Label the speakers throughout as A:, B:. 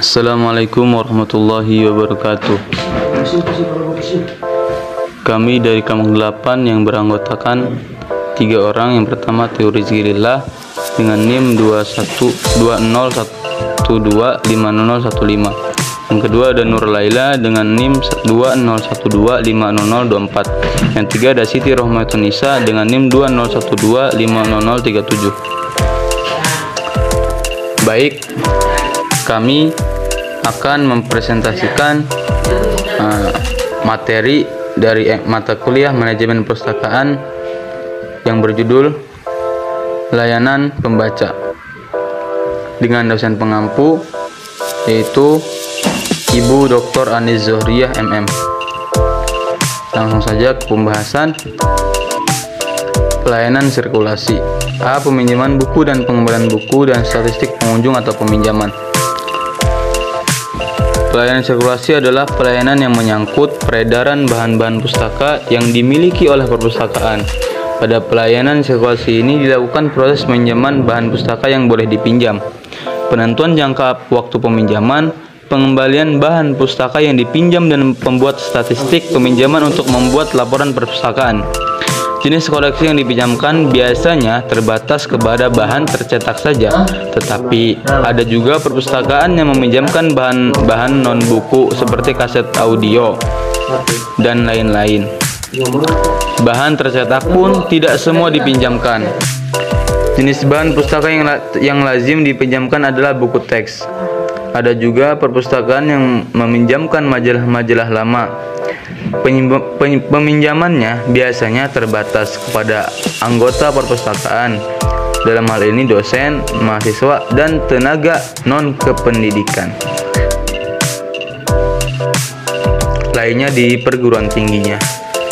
A: Assalamualaikum warahmatullahi wabarakatuh. Kami dari Kampung 8 yang beranggotakan 3 orang. Yang pertama Teo Rizkilillah dengan NIM 2120125015. Yang kedua ada Nur Laila dengan NIM 20125024. Yang ketiga ada Siti Rohmatun Nisa dengan NIM 2012500037. Baik, kami akan mempresentasikan materi dari mata kuliah Manajemen Perpustakaan yang berjudul Layanan Pembaca dengan dosen pengampu yaitu Ibu Dr. Anis Zohriyah MM. Langsung saja ke pembahasan. Pelayanan sirkulasi. A. Peminjaman buku dan pengembalian buku dan statistik pengunjung atau peminjaman. Pelayanan sirkulasi adalah pelayanan yang menyangkut peredaran bahan-bahan pustaka yang dimiliki oleh perpustakaan. Pada pelayanan sirkulasi ini dilakukan proses peminjaman bahan pustaka yang boleh dipinjam, penentuan jangka waktu peminjaman, pengembalian bahan pustaka yang dipinjam, dan pembuat statistik peminjaman untuk membuat laporan perpustakaan. Jenis koleksi yang dipinjamkan biasanya terbatas kepada bahan tercetak saja, tetapi ada juga perpustakaan yang meminjamkan bahan non-buku seperti kaset audio dan lain-lain. Bahan tercetak pun tidak semua dipinjamkan. Jenis bahan pustaka yang lazim dipinjamkan adalah buku teks. Ada juga perpustakaan yang meminjamkan majalah-majalah lama. Peminjamannya biasanya terbatas kepada anggota perpustakaan, dalam hal ini dosen, mahasiswa, dan tenaga non-kependidikan lainnya di perguruan tingginya.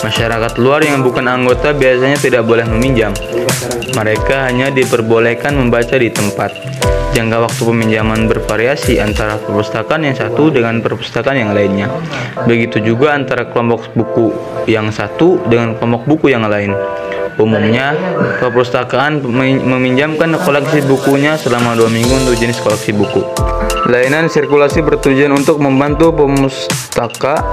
A: Masyarakat luar yang bukan anggota biasanya tidak boleh meminjam. Mereka hanya diperbolehkan membaca di tempat. Jangka waktu peminjaman bervariasi antara perpustakaan yang satu dengan perpustakaan yang lainnya. Begitu juga antara kelompok buku yang satu dengan kelompok buku yang lain. Umumnya, perpustakaan meminjamkan koleksi bukunya selama 2 minggu untuk jenis koleksi buku. Layanan sirkulasi bertujuan untuk membantu pemustaka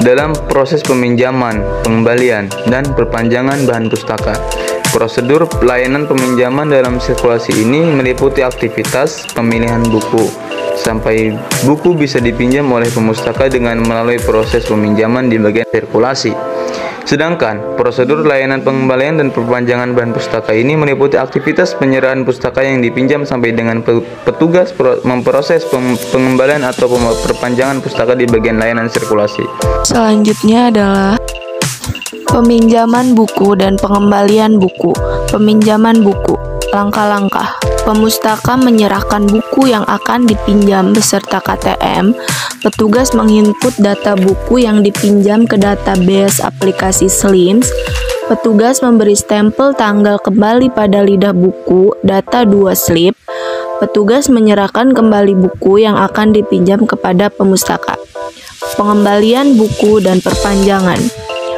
A: dalam proses peminjaman, pengembalian, dan perpanjangan bahan pustaka. Prosedur pelayanan peminjaman dalam sirkulasi ini meliputi aktivitas pemilihan buku sampai buku bisa dipinjam oleh pemustaka dengan melalui proses peminjaman di bagian sirkulasi. Sedangkan prosedur layanan pengembalian dan perpanjangan bahan pustaka ini meliputi aktivitas penyerahan pustaka yang dipinjam sampai dengan petugas memproses pengembalian atau perpanjangan pustaka di bagian layanan sirkulasi.
B: Selanjutnya adalah peminjaman buku dan pengembalian buku. Peminjaman buku. Langkah-langkah. Pemustaka menyerahkan buku yang akan dipinjam beserta KTM. Petugas menginput data buku yang dipinjam ke database aplikasi SLIMS. Petugas memberi stempel tanggal kembali pada lidah buku, data 2 slip. Petugas menyerahkan kembali buku yang akan dipinjam kepada pemustaka. Pengembalian buku dan perpanjangan.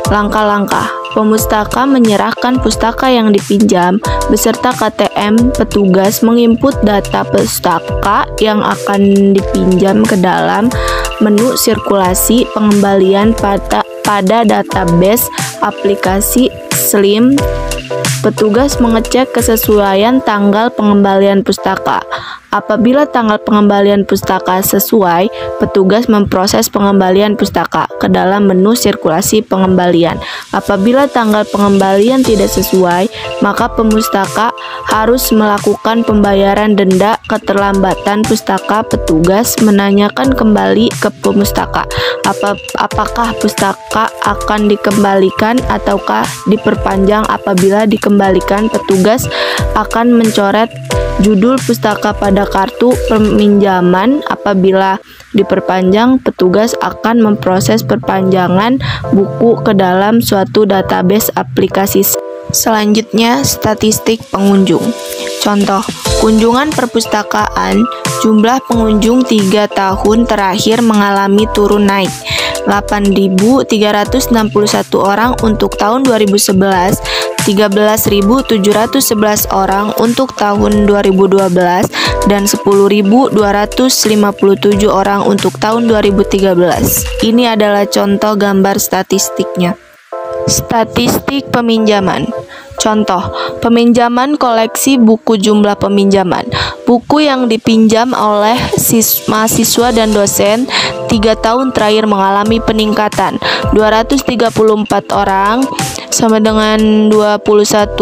B: Langkah-langkah. Pemustaka menyerahkan pustaka yang dipinjam beserta KTM. Petugas menginput data pustaka yang akan dipinjam ke dalam menu sirkulasi pengembalian pada database aplikasi SLIMS. Petugas mengecek kesesuaian tanggal pengembalian pustaka. Apabila tanggal pengembalian pustaka sesuai, petugas memproses pengembalian pustaka ke dalam menu sirkulasi pengembalian. Apabila tanggal pengembalian tidak sesuai, maka pemustaka harus melakukan pembayaran denda keterlambatan pustaka. Petugas menanyakan kembali ke pemustaka apakah pustaka akan dikembalikan ataukah diperpanjang. Apabila dikembalikan, petugas akan mencoret judul pustaka pada kartu peminjaman. Apabila diperpanjang, petugas akan memproses perpanjangan buku ke dalam suatu database aplikasi. Selanjutnya, statistik pengunjung. Contoh, kunjungan perpustakaan, jumlah pengunjung 3 tahun terakhir mengalami turun naik. 8.361 orang untuk tahun 2011, 13.711 orang untuk tahun 2012, dan 10.257 orang untuk tahun 2013. Ini adalah contoh gambar statistiknya. Statistik peminjaman. Contoh, peminjaman koleksi buku. Jumlah peminjaman buku yang dipinjam oleh mahasiswa dan dosen 3 tahun terakhir mengalami peningkatan 234 orang sama dengan 21%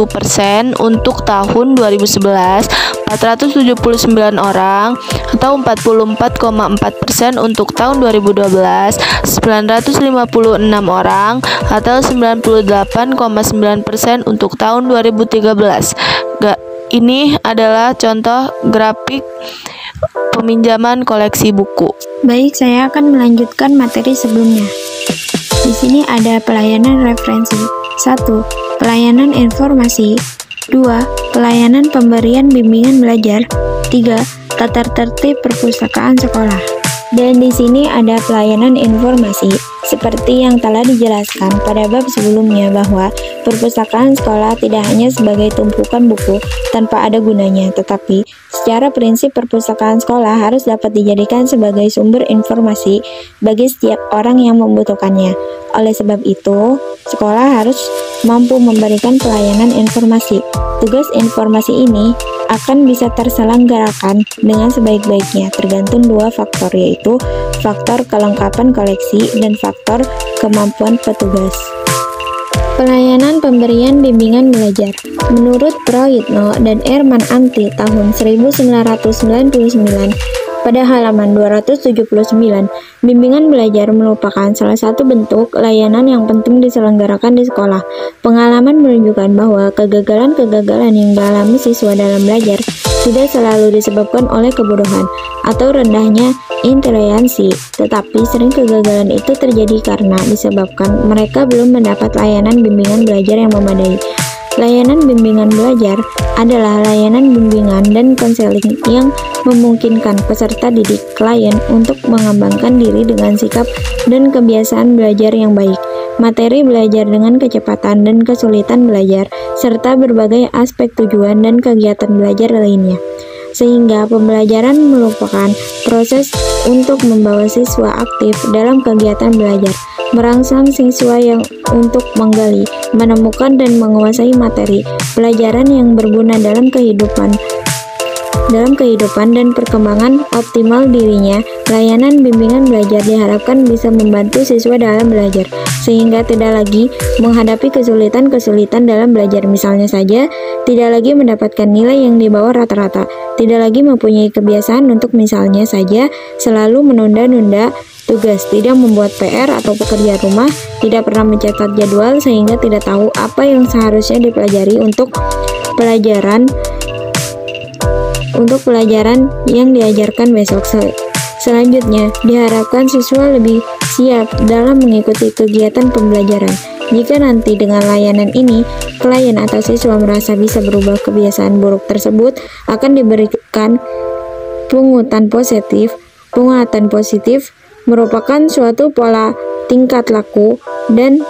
B: untuk tahun 2011, 479 orang atau 44,4% untuk tahun 2012, 956 orang atau 98,9% untuk tahun 2013. Ini adalah contoh grafik peminjaman koleksi buku.
C: Baik, saya akan melanjutkan materi sebelumnya. Di sini ada pelayanan referensi. 1. Pelayanan informasi. 2. Pelayanan pemberian bimbingan belajar. 3. Tata tertib perpustakaan sekolah. Dan di sini ada pelayanan informasi. Seperti yang telah dijelaskan pada bab sebelumnya bahwa perpustakaan sekolah tidak hanya sebagai tumpukan buku tanpa ada gunanya, tetapi secara prinsip perpustakaan sekolah harus dapat dijadikan sebagai sumber informasi bagi setiap orang yang membutuhkannya. Oleh sebab itu, sekolah harus mampu memberikan pelayanan informasi. Tugas informasi ini akan bisa terselenggarakan dengan sebaik-baiknya tergantung 2 faktor, yaitu faktor kelengkapan koleksi dan faktor kemampuan petugas. Pelayanan pemberian bimbingan belajar. Menurut Proyitno dan Erman Amti tahun 1999, pada halaman 279, bimbingan belajar merupakan salah satu bentuk layanan yang penting diselenggarakan di sekolah. Pengalaman menunjukkan bahwa kegagalan-kegagalan yang dialami siswa dalam belajar tidak selalu disebabkan oleh kebodohan atau rendahnya intelijensi, tetapi sering kegagalan itu terjadi karena disebabkan mereka belum mendapat layanan bimbingan belajar yang memadai. Layanan bimbingan belajar adalah layanan bimbingan dan konseling yang memungkinkan peserta didik klien untuk mengembangkan diri dengan sikap dan kebiasaan belajar yang baik, materi belajar dengan kecepatan dan kesulitan belajar, serta berbagai aspek tujuan dan kegiatan belajar lainnya. Sehingga pembelajaran merupakan proses untuk membawa siswa aktif dalam kegiatan belajar, merangsang siswa yang untuk menggali, menemukan dan menguasai materi pelajaran yang berguna dalam kehidupan dan perkembangan optimal dirinya. Layanan bimbingan belajar diharapkan bisa membantu siswa dalam belajar, sehingga tidak lagi menghadapi kesulitan-kesulitan dalam belajar. Misalnya saja, tidak lagi mendapatkan nilai yang di bawah rata-rata, tidak lagi mempunyai kebiasaan untuk misalnya saja selalu menunda-nunda tugas, tidak membuat PR atau pekerjaan rumah, tidak pernah mencatat jadwal sehingga tidak tahu apa yang seharusnya dipelajari untuk pelajaran yang diajarkan besok. Selanjutnya, diharapkan siswa lebih siap dalam mengikuti kegiatan pembelajaran. Jika nanti dengan layanan ini, klien atau siswa merasa bisa berubah kebiasaan buruk tersebut, akan diberikan pungutan positif. Pungutan positif merupakan suatu pola tingkat laku dan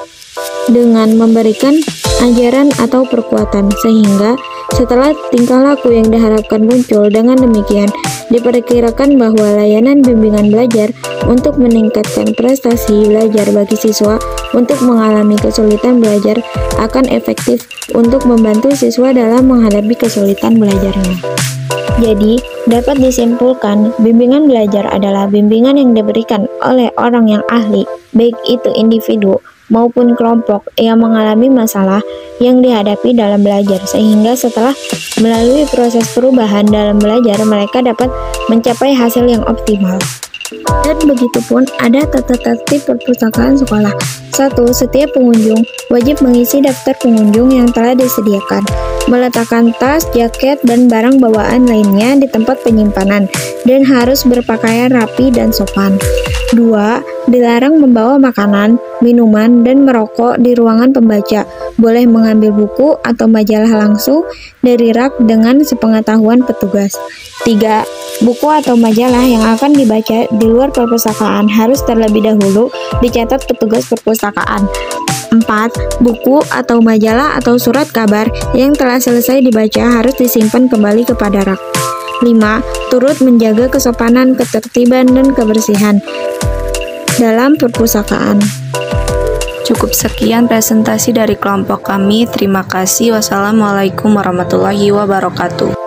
C: dengan memberikan ajaran atau perkuatan, sehingga setelah tingkah laku yang diharapkan muncul, dengan demikian diperkirakan bahwa layanan bimbingan belajar untuk meningkatkan prestasi belajar bagi siswa untuk mengalami kesulitan belajar akan efektif untuk membantu siswa dalam menghadapi kesulitan belajarnya. Jadi, dapat disimpulkan, bimbingan belajar adalah bimbingan yang diberikan oleh orang yang ahli, baik itu individu maupun kelompok yang mengalami masalah yang dihadapi dalam belajar, sehingga setelah melalui proses perubahan dalam belajar, mereka dapat mencapai hasil yang optimal. Dan begitupun ada tata tertib perpustakaan sekolah. 1. Setiap pengunjung wajib mengisi daftar pengunjung yang telah disediakan, meletakkan tas, jaket, dan barang bawaan lainnya di tempat penyimpanan, dan harus berpakaian rapi dan sopan. 2. Dilarang membawa makanan, minuman, dan merokok di ruangan pembaca. Boleh mengambil buku atau majalah langsung dari rak dengan sepengetahuan petugas. 3. Buku atau majalah yang akan dibaca di luar perpustakaan harus terlebih dahulu dicatat petugas perpustakaan. 4. Buku atau majalah atau surat kabar yang telah selesai dibaca harus disimpan kembali kepada rak. 5. Turut menjaga kesopanan, ketertiban, dan kebersihan dalam perpustakaan.
B: Cukup sekian presentasi dari kelompok kami. Terima kasih. Wassalamualaikum warahmatullahi wabarakatuh.